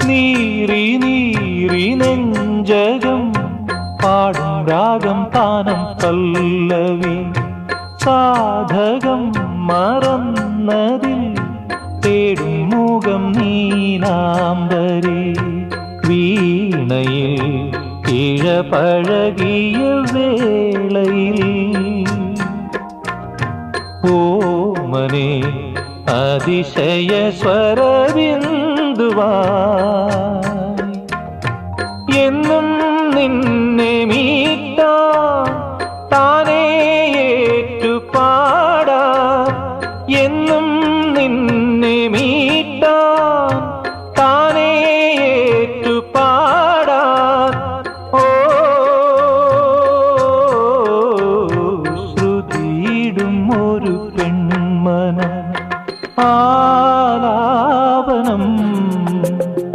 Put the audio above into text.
നീറി നീറി നെഞ്ചകം പാടും രാഗം താനം പല്ലവി സാധകം മറന്നതിൽ തേടും മുഖം നീലാംബരി വീണയിൽ ഇഴപഴകിയ വേളയിൽ ഓമനെ അതിശയ സ്വരബിന്ദുവാ